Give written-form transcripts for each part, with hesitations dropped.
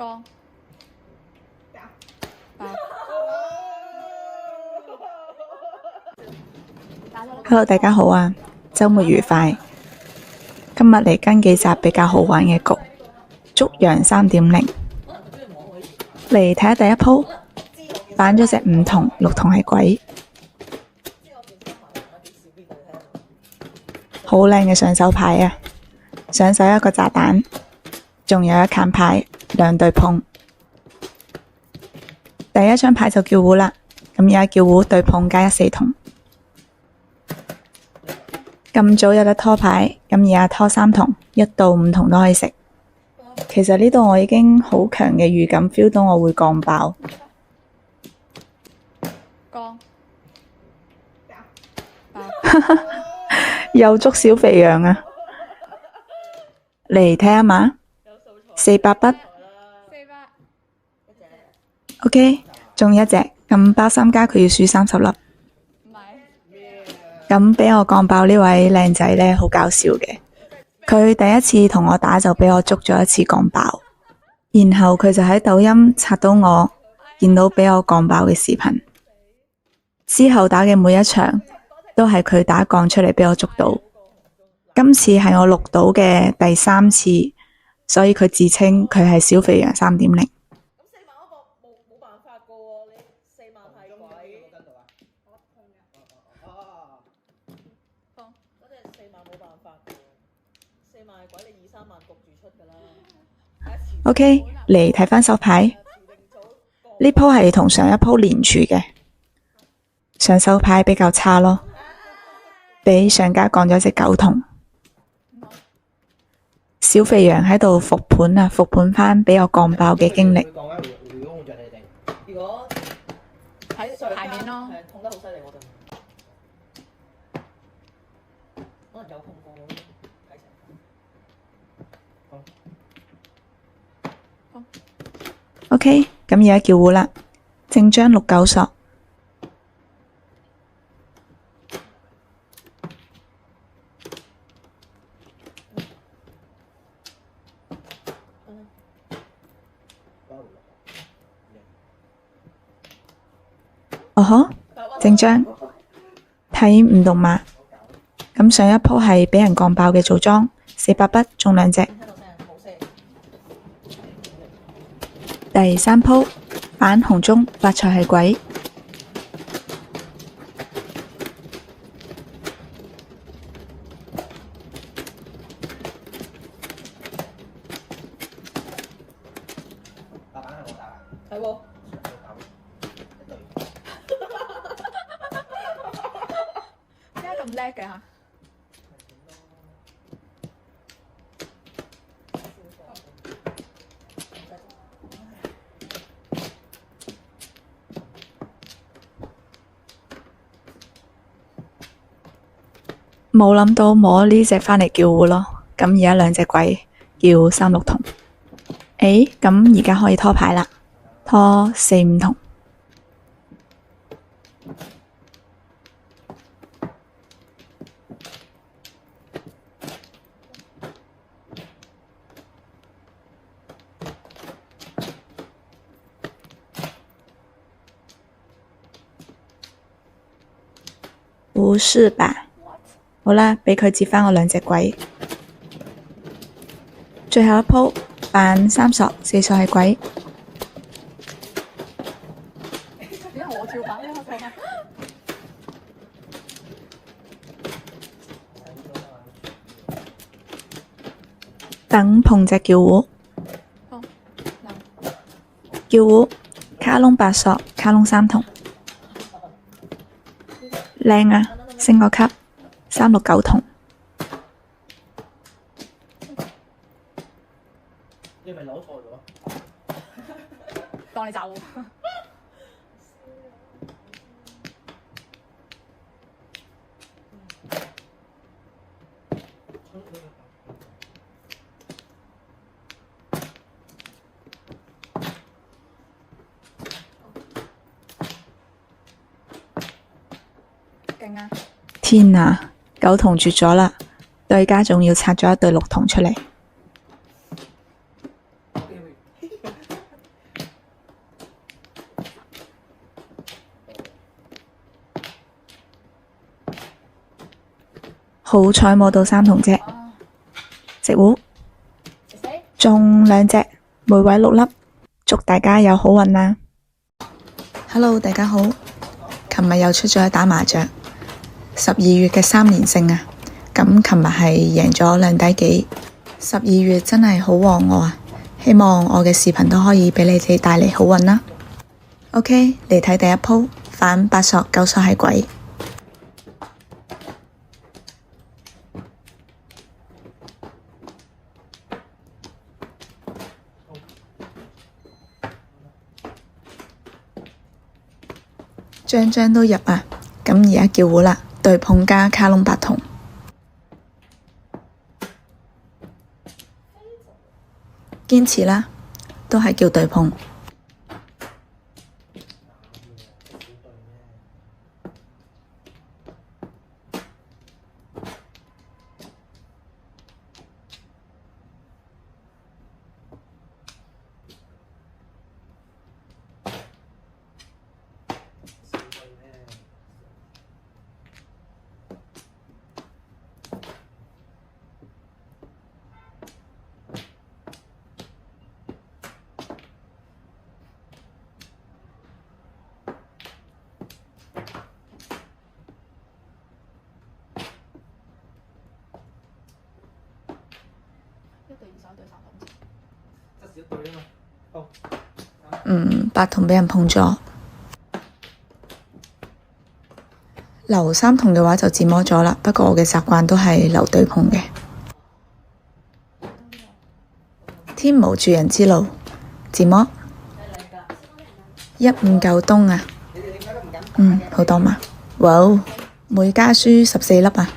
光白 Hello， 大家好啊！周末愉快。今日嚟跟幾集比較好玩嘅局，捉羊3.0。嚟睇下第一鋪，反咗隻5筒，6筒係鬼，好靚嘅上手牌啊！上手一個炸彈，仲有一砍牌，2對碰。第一張牌就叫胡啦，咁而家叫胡對碰加1 4筒。咁早有得拖牌，咁而家拖3筒，1到5筒都可以食。其實呢度我已經好強嘅預感 feel 到我會降爆。光又捉小肥羊啊！嚟睇下碼，4百筆。OK， 中一隻，咁包3加佢要輸30粒。咁俾我降爆呢位靚仔呢，好搞笑嘅。佢第一次同我打就俾我捉咗1次降爆，然後佢就喺抖音刷到我見到俾我降爆嘅視頻，之後打嘅每一場都係佢打降出嚟俾我捉到。今次係我錄到嘅第3次，所以佢自稱佢係小肥羊3.0。OK， 嚟睇返手牌，呢鋪係同上一鋪連住嘅，上手牌比較差咯，俾上家降咗隻9筒。小肥羊喺度復盤啊，復盤返俾我降爆嘅經歷。如果睇牌面咯，痛得好犀利我就可能有痛過我睇成。OK， 咁而家叫胡啦，正張6 9索。哦呵，正張睇唔動碼。咁上一鋪係俾人降爆嘅組裝，400筆中2隻。第3鋪反紅中發財係鬼，係喎。點解咁叻嘅嚇？冇諗到摸呢隻返嚟叫胡咯。咁而家2隻鬼叫3 6筒。咁而家可以拖牌啦，拖4 5筒。不是吧？好啦，俾佢接返我2隻鬼。最後一鋪扮3索4索係鬼。點解我跳板呢？我跳板。等碰隻叫胡，叫胡卡窿8索，卡窿3筒，靚啊！升個級，3 6 9筒。你咪攞錯咗？當你走。勁啊！天啊，9筒絕咗啦，對家仲要拆咗1對6筒出嚟。好彩摸到三筒啫，食糊，中2隻，每位6粒，祝大家有好運啦！Hello， 大家好，琴日又出咗去打麻雀，12月嘅3連勝啊！咁琴日係贏咗2底幾，12月真係好旺我啊！希望我嘅視頻都可以俾你哋帶嚟好運啦。OK， 嚟睇第一鋪，反8索9索係鬼。張張都入啊！咁而家叫糊啦，對碰加卡窿8筒，堅持啦，都係叫對碰。8筒俾人碰咗，留3筒嘅話就自摸咗啦。不過我嘅習慣都係留對碰嘅。天無絕人之路，自摸159東啊！好多嘛，哇！每家輸14粒啊！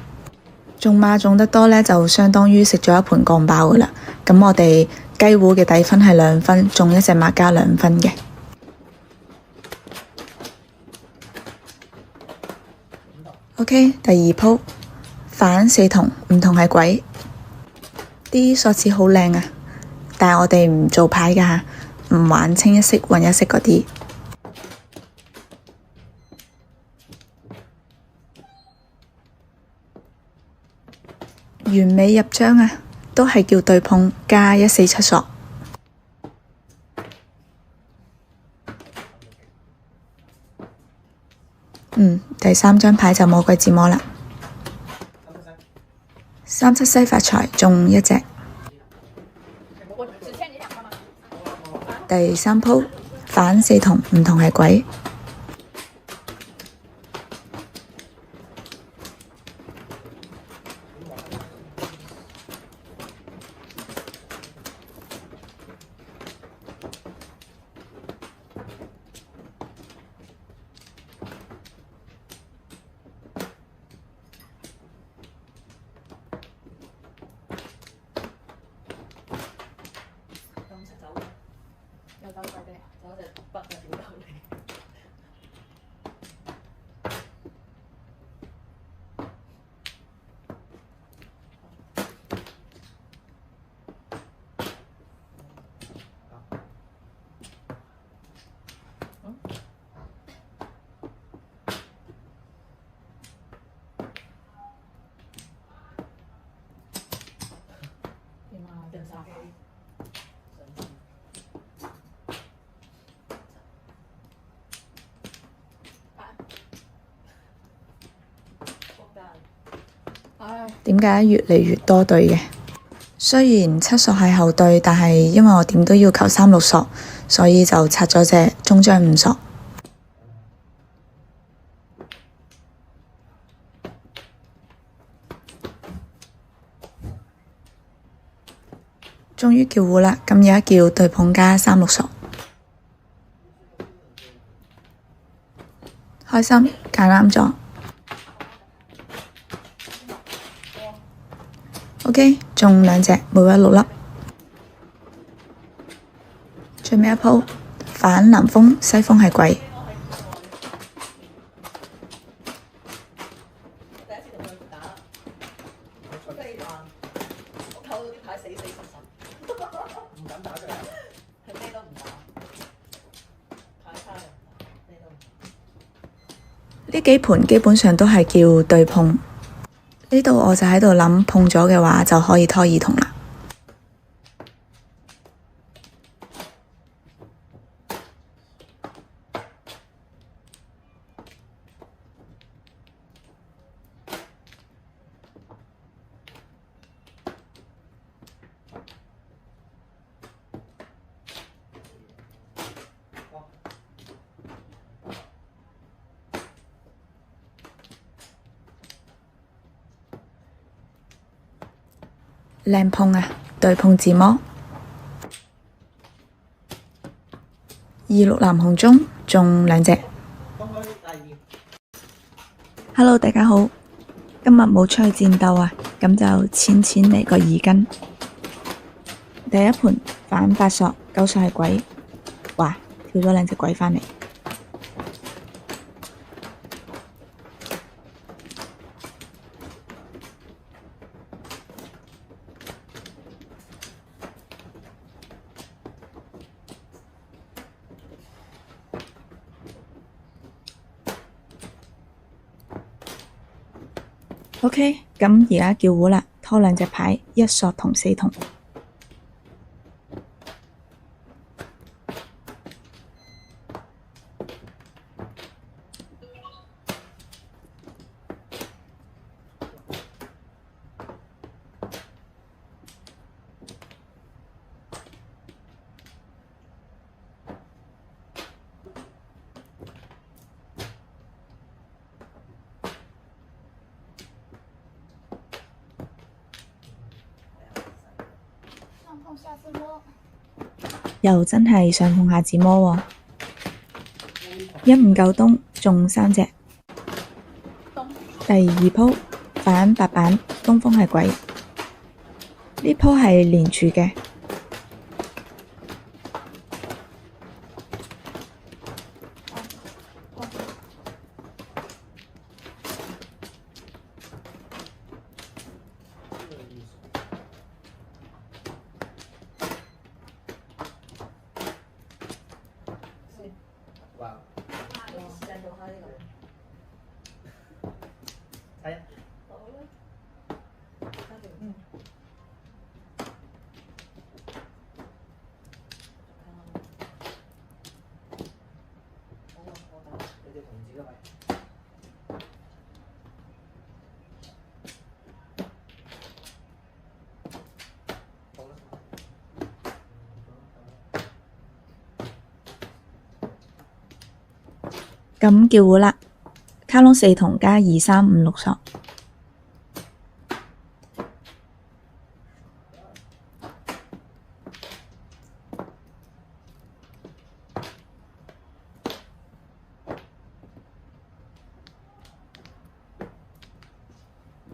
中馬中得多呢，就相當於食咗一盤鋼爆噶啦。咁我哋雞糊嘅底分係2分，中1隻馬加2分嘅。OK， 第2鋪反4筒，5筒係鬼，啲索子好靚啊！但係我哋唔做牌噶，唔玩清一色混一色嗰啲。完美入張啊！都係叫對碰加147索。第3張牌就魔鬼自摸啦。3七西發財中1隻。第3鋪反4筒，5筒係鬼。點解越嚟越多對嘅？雖然7索係後對，但係因為我點都要求3、6索，所以就拆咗隻中張5索。終於叫糊啦，咁而家叫對碰加3、6索，開心揀啱咗。OK， 中2隻，每位6粒。最尾一鋪反南風，西風係鬼。呢幾盤基本上都係叫對碰。呢度我就喺度諗，碰咗嘅話就可以拖耳筒啦。靚碰啊，對碰自摸。26藍紅中中2隻。Hello， 大家好，今日冇出去戰鬥啊，咁就淺淺嚟個2斤。第一盤反8索，9索係鬼，哇，跳咗2隻鬼返嚟。OK， 咁而家叫胡啦，拖2隻牌，1索同4筒。又真係上碰下自摸喎，15夠東中3隻。第2鋪反8板，東風係鬼，呢鋪係連處嘅。咁叫胡啦，卡窿4筒加2、3、5、6索。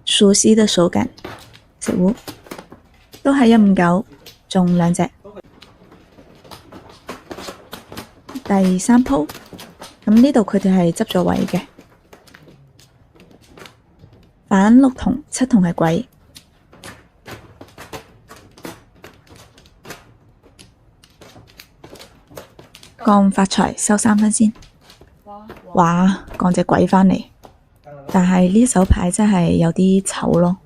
熟悉的手感，食胡都係159，中2隻。第3鋪。咁呢度佢哋係執咗位嘅，反6筒7筒係鬼，降發財收3分先。哇，降隻鬼返嚟，但係呢手牌真係有啲醜咯。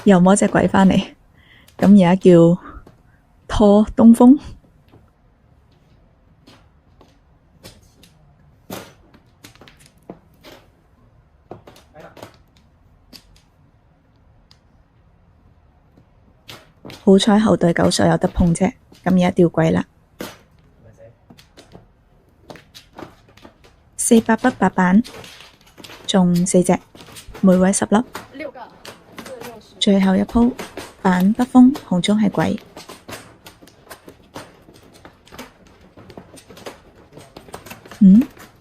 又摸隻鬼返嚟，咁而家叫拖東風。好彩後隊9索有得碰啫，咁而家掉鬼啦。4、8筆8板，中4隻，每位10粒。最後一鋪反北風，紅中係鬼。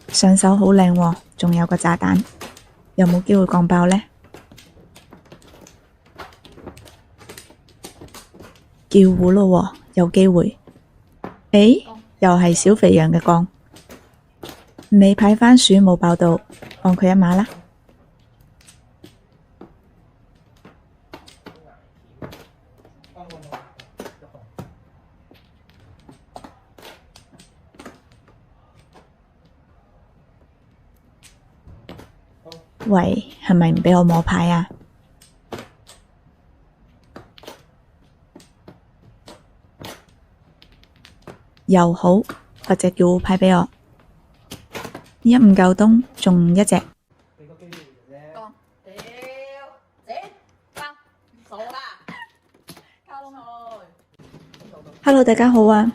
上手好靚喎，仲有個炸彈，有冇機會降爆呢？叫胡咯喎，有機會。誒，又係小肥羊嘅降。尾牌番薯冇爆到，放佢一馬啦。喂，係咪唔畀我摸牌啊？又好，發隻叫牌畀我。一唔夠東，仲一隻。俾個機會啫。講屌死包傻啦，卡窿去。 Hello，大家好啊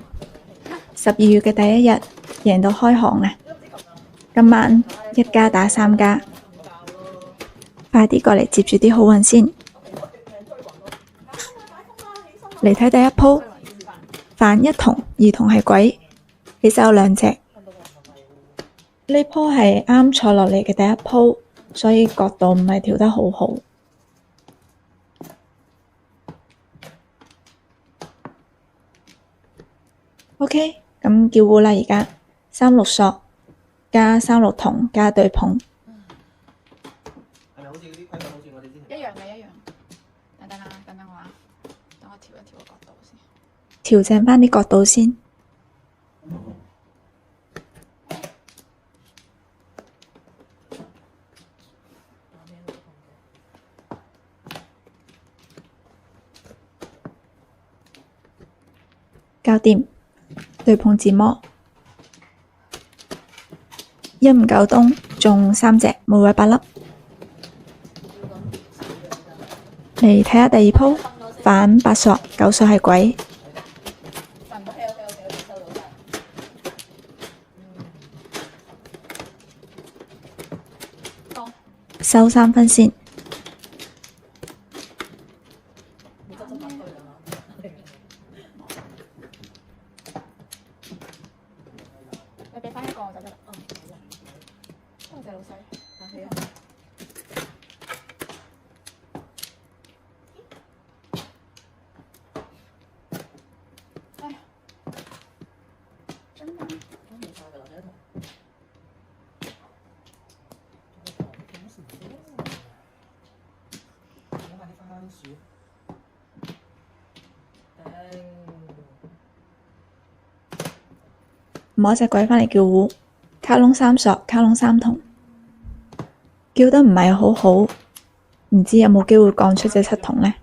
！12月嘅第一日，贏到開行啦！今晚一家打3家，快啲過嚟接住啲好運先。嚟睇第一鋪，反一筒，二筒係鬼，起手有2隻。呢鋪係啱坐落嚟嘅第一鋪，所以角度唔係調得好好。OK，咁叫糊啦，而家3六索加3六筒加對碰，係咪好似嗰啲規則好似我哋之前一樣嘅一樣。等等我啊，等我調一調個角度先。調整返啲角度先。搞掂，對碰自摸，一唔夠東，中3隻，每位8粒。嚟睇下第二鋪，反8索，9索係鬼，收3分先。你俾翻一個我就得啦。多謝老細。客氣啊。哎呀，真係都冇晒㗎啦，第一筒。攞埋啲番薯。摸隻鬼返嚟叫糊，卡窿3索，卡窿3筒，叫得唔係好好，唔知有冇機會降出隻7筒呢？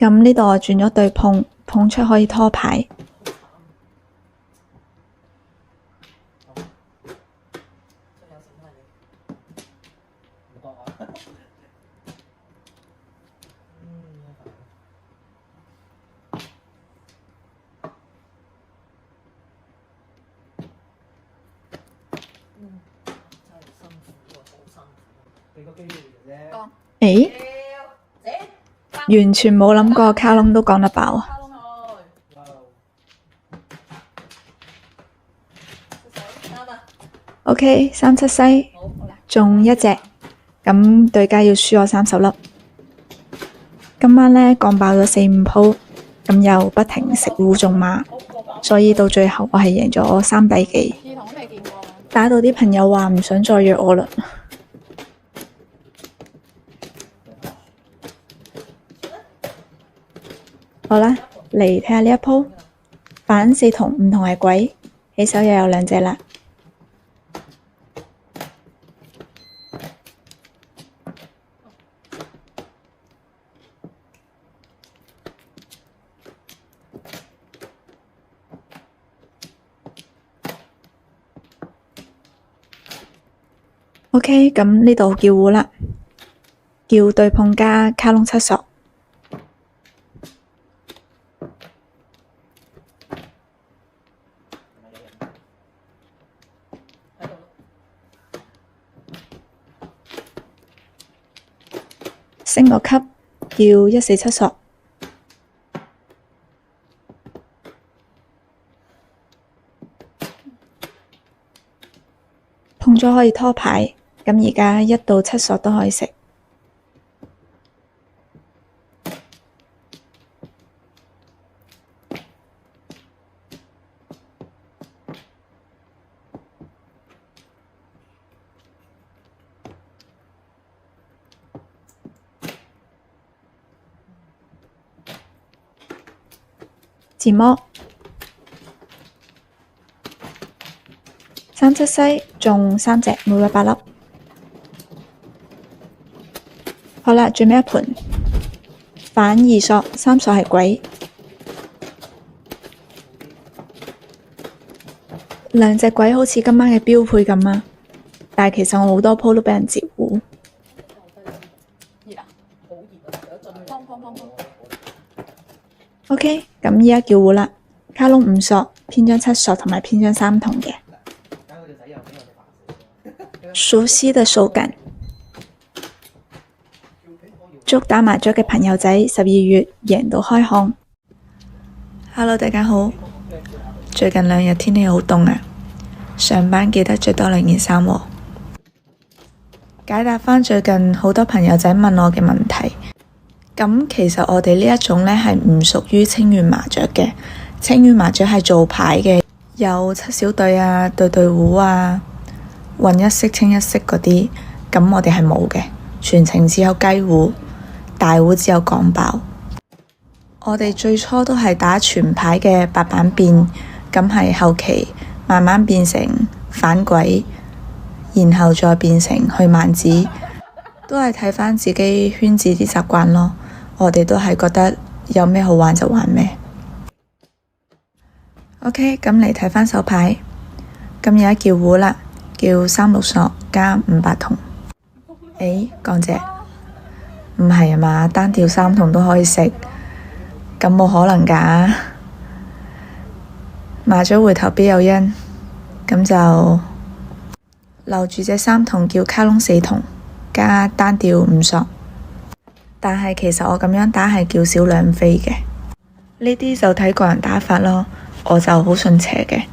咁呢度我轉咗對碰，碰出可以拖牌。俾個機會啫。講誒，完全冇諗過卡窿都講得爆啊！卡窿去。哇！ 啱啊。 OK， 3七西，好啦。中一隻，咁對家要輸我30粒。今晚呢，降爆咗4、5鋪，咁又不停食糊中馬，所以到最後我係贏咗3比幾。二筒都未見過。打到啲朋友話唔想再約我啦。好啦，嚟睇下呢一鋪，反4筒5筒係鬼，起手又有2隻啦。OK，咁呢度叫糊啦，叫對碰加卡窿7索。升個級，叫147索。碰咗可以拖牌，咁而家1到7索都可以食。自摸。3七西中3隻，每位8粒。好啦，最尾一盤反2索，3索係鬼。兩隻鬼好似今晚嘅標配咁啊！但係其實我好多鋪都俾人截胡。熱啊！好熱啊！有一陣。OK， 咁依家叫胡啦。卡窿5索，偏張7索同埋偏張3筒嘅。熟悉的手感。祝打麻雀嘅朋友仔12月贏到開巷。Hello， 大家好。最近2日天氣好凍啊，上班記得着多2件衫喎。解答返最近好多朋友仔問我嘅問題。咁其實我哋呢一種呢係唔屬於清遠麻雀嘅，清遠麻雀係做牌嘅，有7小對啊、對胡啊、混一色、清一色嗰啲，咁我哋係冇嘅，全程只有雞胡，大胡只有港爆。我哋最初都係打全牌嘅8板變，咁係後期慢慢變成反鬼，然後再變成去萬子，都係睇返自己圈子啲習慣咯。我哋都係覺得有咩好玩就玩咩。OK， 咁嚟睇返手牌，咁而家叫胡啦，叫3、6索加5、8筒。乾姐，唔係啊嘛，單調3筒都可以食，咁冇可能㗎。麻雀回頭必有因，咁就留住隻3筒，叫卡窿4筒加單調5索。但係其實我咁樣打係叫少兩飛嘅，呢啲就睇個人打法咯。我就好順邪嘅。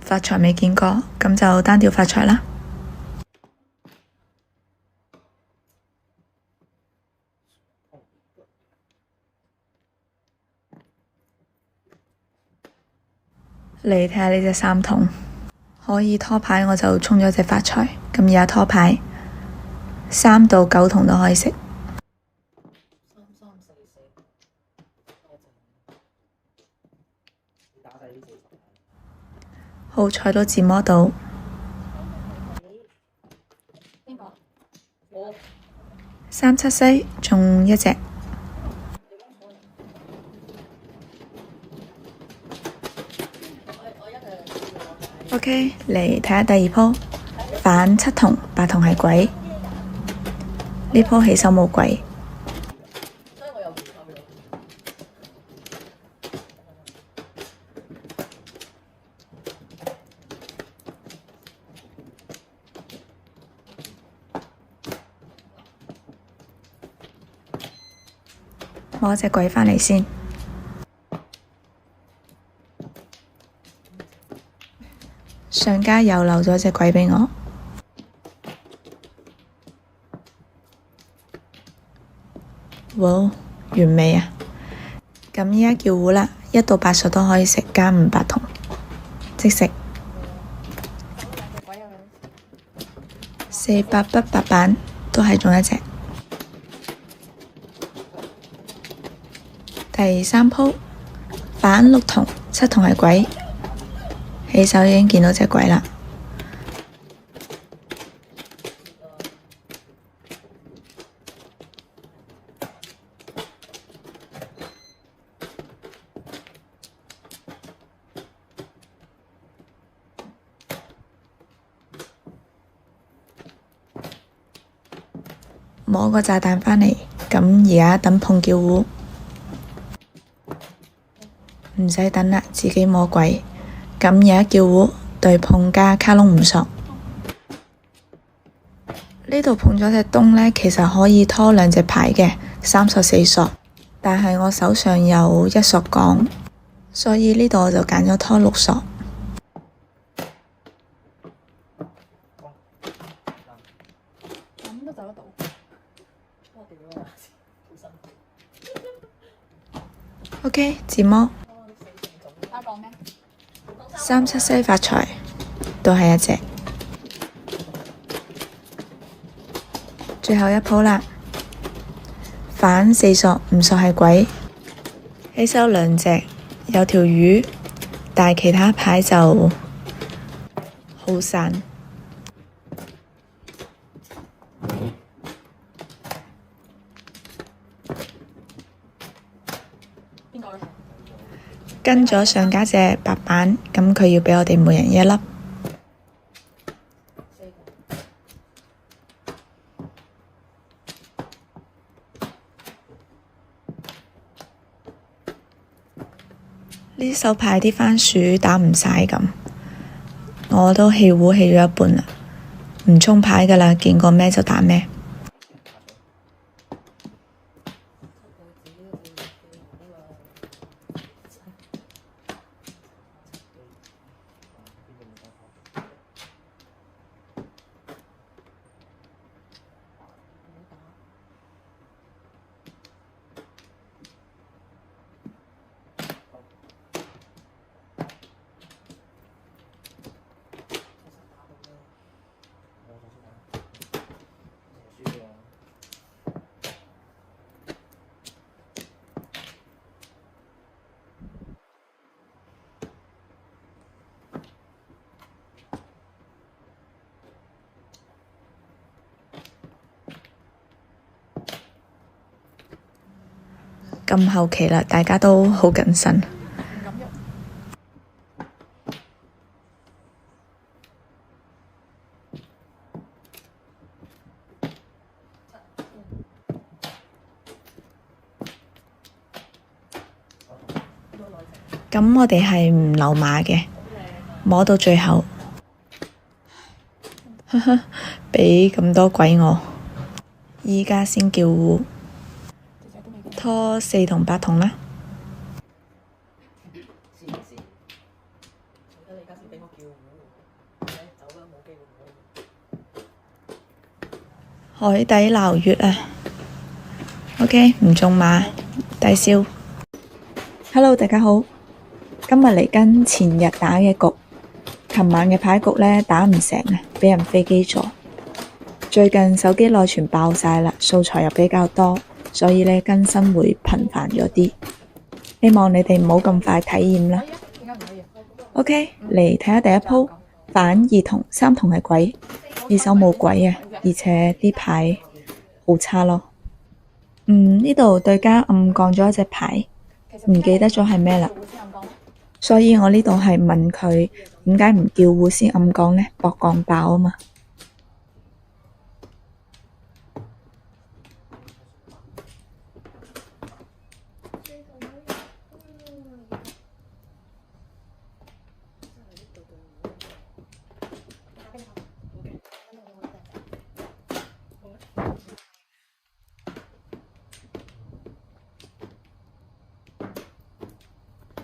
發財未見過，咁就單調發財啦。嚟睇下呢隻3筒，可以拖牌我就衝咗隻發財。咁而家拖牌3到9筒都可以食。好彩都自摸到。3七西中1隻。OK， 嚟睇下第2鋪，反7筒8筒係鬼。呢鋪起手冇鬼。攞隻鬼返嚟先。上家又留咗隻鬼畀我。哇，完美啊！咁依家叫胡啦，1到8索都可以食，加5、8筒，即食。4、8筆8板都係中1隻。第3鋪反6筒7筒係鬼，起手已經見到隻鬼啦。摸個炸彈返嚟，咁而家等碰叫胡。唔使等啦，自己摸鬼。咁而家叫胡對碰加卡窿5索。呢度碰咗隻東呢，其實可以拖2隻牌嘅，3索4索。但係我手上有1索港，所以呢度我就揀咗拖6索。咁都走得到。OK， 自摸。3七西發財，都係1隻。最後一鋪啦，反4索5索係鬼，起手2隻有條魚，但係其他牌就好散。跟咗上家隻白板，咁佢要畀我哋每人1粒。呢手牌啲番薯打唔晒咁，我都棄壺棄咗一半啦，唔沖牌噶啦，見過咩就打咩。咁後期啦，大家都好謹慎。咁我哋係唔留碼嘅，摸到最後，呵呵，畀咁多鬼我，依家先叫壺。拖4同8筒啦。試唔試？你而家先畀我叫壺，走啦，冇機會。海底撈月啊！OK， 唔中碼，低消。Hello， 大家好，今日嚟跟前日打嘅局，琴晚嘅牌局呢打唔成啊，畀人飛機咗。最近手機內存爆晒啦，素材又比較多。所以呢，更新會頻繁咗啲，希望你哋唔好咁快體驗啦。OK， 嚟睇下第一鋪，反2筒3筒係鬼，呢手冇鬼啊，而且啲牌好差咯。呢度對家暗降咗一隻牌，唔記得咗係咩啦。所以我呢度係問佢點解唔叫壺先暗降呢？博降爆啊嘛。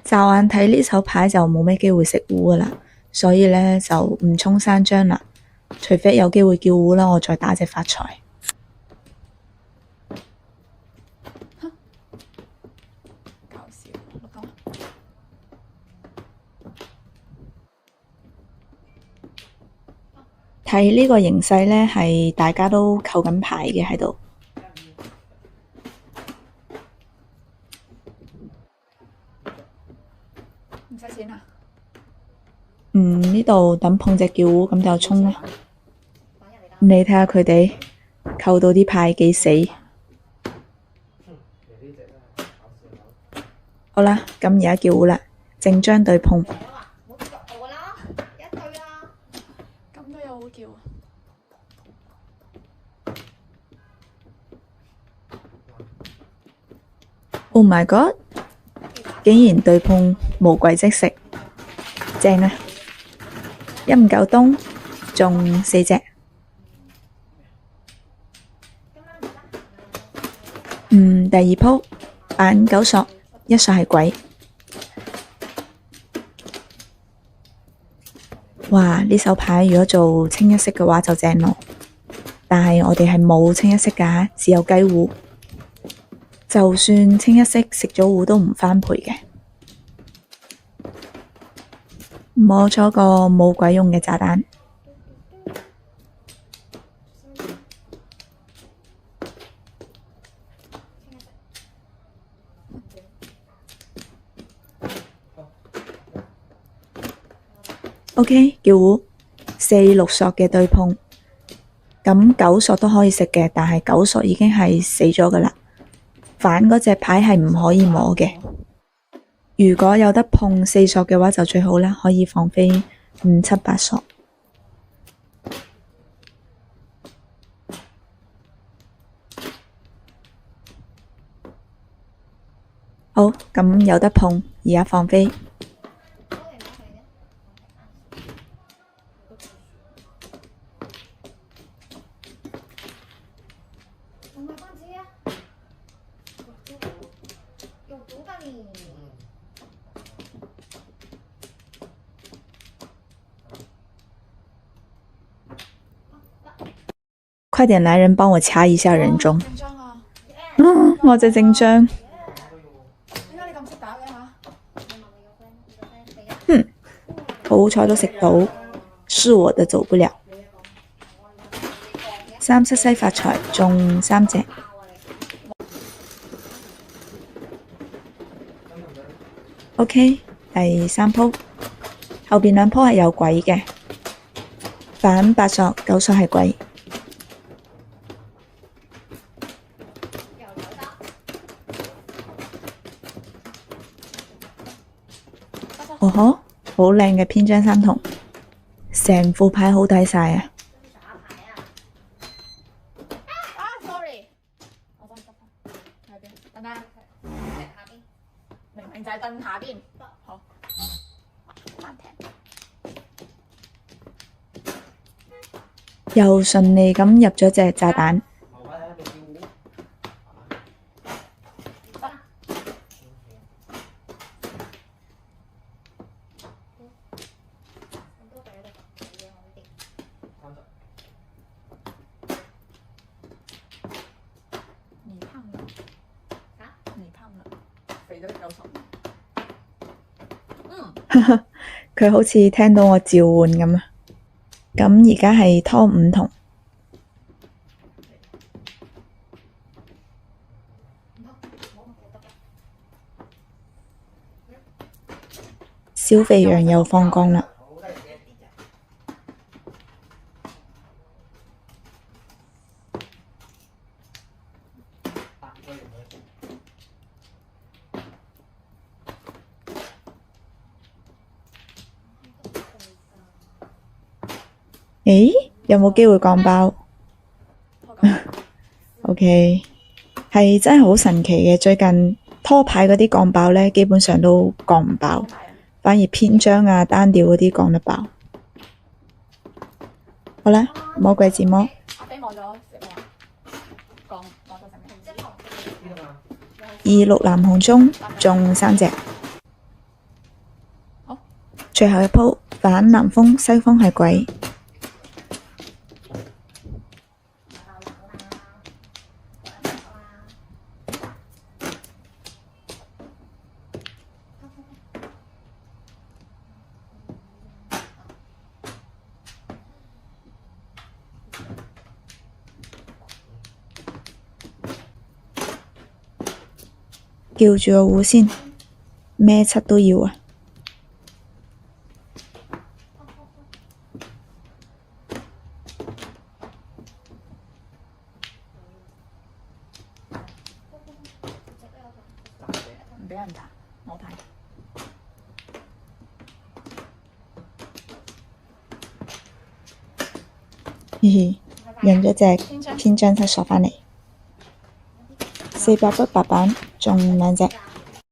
驟眼睇呢手牌就冇咩機會食壺噶啦，所以呢就唔沖3張啦，除非有機會叫壺啦，我再打隻發財。搞笑，睇呢個形勢呢，係大家都扣緊牌嘅喺度。唔使錢啊？呢度等碰隻叫壺咁就沖啦。你睇下佢哋扣到啲牌幾死。好啦，咁而家叫壺啦，正張對碰。咁都有好叫啊 ！Oh my god！ 竟然對碰無鬼即食，正啊！1 5 9東中4隻。第二鋪反9索1索係鬼。哇！呢手牌如果做清一色嘅話就正咯，但係我哋係冇清一色㗎，只有雞壺。就算清一色食咗壺都唔翻倍嘅。摸咗個冇鬼用嘅炸彈。OK， 叫糊4、6索嘅對碰。咁9索都可以食嘅，但係9索已經係死咗噶啦。反嗰隻牌係唔可以摸嘅。如果有得碰4索嘅話就最好啦，可以放飛5、7、8索。好，咁有得碰，而家放飛。快點來人幫我掐一下人中。我隻正章。好彩都食到，是我的走不了。3七西發財中3隻。OK， 第3鋪，後邊2鋪係有鬼嘅，反8索9索係鬼。哦呵，好靚嘅篇章3筒，成副牌好睇晒啊！sorry， 我幫你執翻喺邊？等等，下邊，明明就係凳下邊。好，慢停。又順利咁入咗隻炸彈。佢好似聽到我召喚咁啊！咁而家係拖5筒，小肥羊又放光啦！誒，有冇機會降包？OK， 係真係好神奇嘅。最近拖牌嗰啲降爆呢，基本上都降唔爆，反而篇章啊、單調嗰啲降得爆。好啦，魔鬼自摸。2、6藍紅中中3隻。最後一鋪反南風，西風係鬼。叫住個糊先，咩七都要啊！唔俾人彈，我睇。嘻嘻，贏咗隻篇章7索返嚟。400筆白板中2隻。